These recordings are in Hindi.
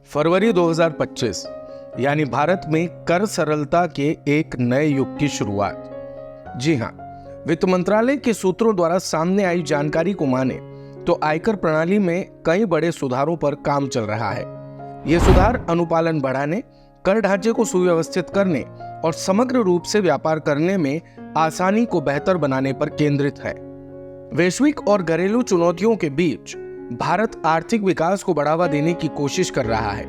फरवरी 2025 यानी भारत में कर सरलता के एक नए युग की शुरुआत। जी हां, वित्त मंत्रालय के सूत्रों द्वारा सामने आई जानकारी को माने तो आयकर प्रणाली में कई बड़े सुधारों पर काम चल रहा है। ये सुधार अनुपालन बढ़ाने, कर ढांचे को सुव्यवस्थित करने और समग्र रूप से व्यापार करने में आसानी को बेहतर बनाने पर केंद्रित है। वैश्विक और घरेलू चुनौतियों के बीच भारत आर्थिक विकास को बढ़ावा देने की कोशिश कर रहा है।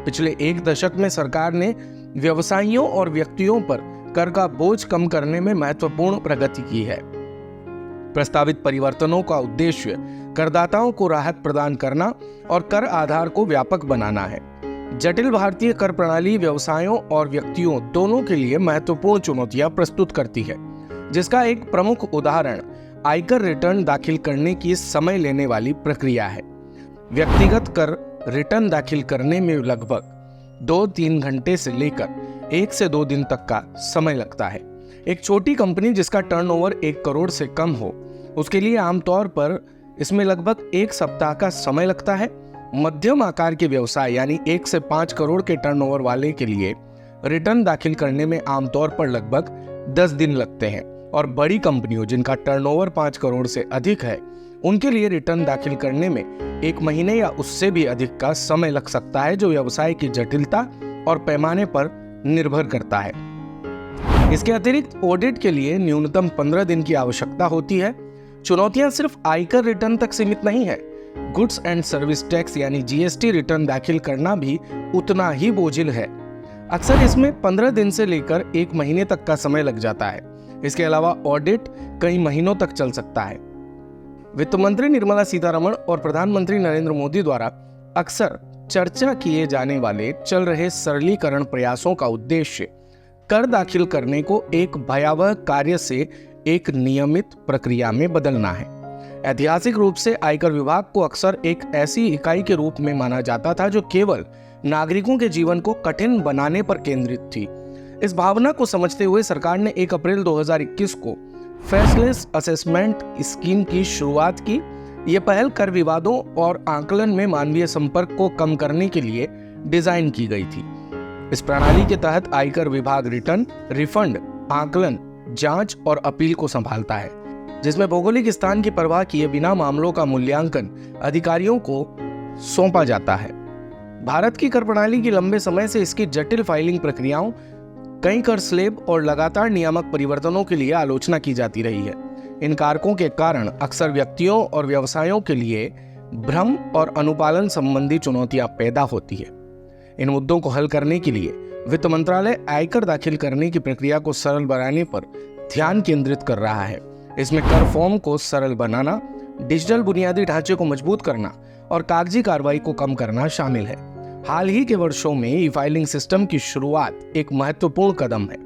पिछले एक दशक में सरकार ने व्यवसायियों और व्यक्तियों पर कर का बोझ कम करने में महत्वपूर्ण प्रगति की है। प्रस्तावित परिवर्तनों का उद्देश्य करदाताओं को राहत प्रदान करना और कर आधार को व्यापक बनाना है। जटिल भारतीय कर प्रणाली व्यवसायों और व्यक्तियों दोनों के लिए महत्वपूर्ण चुनौतियां प्रस्तुत करती है, जिसका एक प्रमुख उदाहरण आयकर रिटर्न दाखिल करने की समय लेने वाली प्रक्रिया है। व्यक्तिगत कर रिटर्न दाखिल करने में लगभग 2-3 घंटे से लेकर 1 से 2 दिन तक का समय लगता है। एक छोटी कंपनी जिसका टर्नओवर 1 करोड़ से कम हो, उसके लिए आमतौर पर इसमें लगभग 1 सप्ताह का समय लगता है। मध्यम आकार के व्यवसाय यानी 1 से 5 करोड़ के टर्नओवर वाले के लिए रिटर्न दाखिल करने में आमतौर पर लगभग 10 दिन लगते हैं और बड़ी कंपनियों जिनका टर्नओवर 5 करोड़ से अधिक है, उनके लिए रिटर्न दाखिल करने में 1 महीने या उससे भी अधिक का समय लग सकता है, जो व्यवसाय की जटिलता और पैमाने पर निर्भर करता है। इसके अतिरिक्त ऑडिट के लिए न्यूनतम 15 दिन की आवश्यकता होती है। चुनौतियां सिर्फ आयकर रिटर्न तक सीमित नहीं है। गुड्स एंड सर्विस टैक्स यानी जीएसटी रिटर्न दाखिल करना भी उतना ही बोझिल है। अक्सर इसमें 15 दिन से लेकर 1 महीने तक का समय लग जाता है। इसके अलावा ऑडिट कई महीनों तक चल सकता है। वित्त मंत्री निर्मला सीतारमण और प्रधानमंत्री नरेंद्र मोदी द्वारा अक्सर चर्चा किए जाने वाले चल रहे सरलीकरण प्रयासों का उद्देश्य कर दाखिल करने को एक भयावह कार्य से एक नियमित प्रक्रिया में बदलना है। ऐतिहासिक रूप से आयकर विभाग को अक्सर एक ऐसी इकाई के रूप में माना जाता था जो केवल नागरिकों के जीवन को कठिन बनाने पर केंद्रित थी। इस भावना को समझते हुए सरकार ने 1 अप्रैल 2021 को फेसलेस असेसमेंट स्कीम की शुरुआत की। यह पहल कर विवादों और आकलन में मानवीय संपर्क को कम करने के लिए डिजाइन की गई थी। इस प्रणाली के तहत आयकर विभाग रिटर्न, रिफंड, आकलन, जांच और अपील को संभालता है, जिसमें भौगोलिक स्थान की परवाह किए बिना मामलों का मूल्यांकन अधिकारियों को सौंपा जाता है। भारत की कर प्रणाली की लंबे समय से इसकी जटिल फाइलिंग प्रक्रियाओं, कई कर स्लैब और लगातार नियामक परिवर्तनों के लिए आलोचना की जाती रही है। इन कारकों के कारण अक्सर व्यक्तियों और व्यवसायों के लिए भ्रम और अनुपालन संबंधी चुनौतियां पैदा होती है। इन मुद्दों को हल करने के लिए वित्त मंत्रालय आयकर दाखिल करने की प्रक्रिया को सरल बनाने पर ध्यान केंद्रित कर रहा है। इसमें कर फॉर्म को सरल बनाना, डिजिटल बुनियादी ढांचे को मजबूत करना और कागजी कार्रवाई को कम करना शामिल है। हाल ही के वर्षों में ई फाइलिंग सिस्टम की शुरुआत एक महत्वपूर्ण कदम है,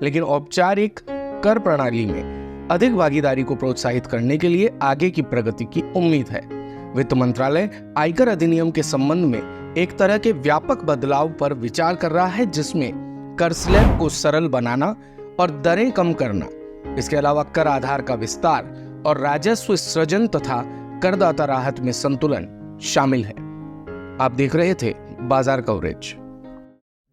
लेकिन औपचारिक कर प्रणाली में अधिक भागीदारी को प्रोत्साहित करने के लिए आगे की प्रगति की उम्मीद है। वित्त मंत्रालय आयकर अधिनियम के संबंध में एक तरह के व्यापक बदलाव पर विचार कर रहा है, जिसमें कर स्लैब को सरल बनाना और दरें कम करना, इसके अलावा कर आधार का विस्तार और राजस्व सृजन तथा करदाता राहत में संतुलन शामिल है। आप देख रहे थे बाजार कवरेज।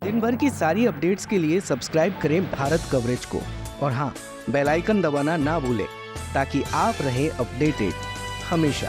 दिन भर की सारी अपडेट्स के लिए सब्सक्राइब करें भारत कवरेज को और हाँ, बेल आइकन दबाना ना भूलें ताकि आप रहे अपडेटेड हमेशा।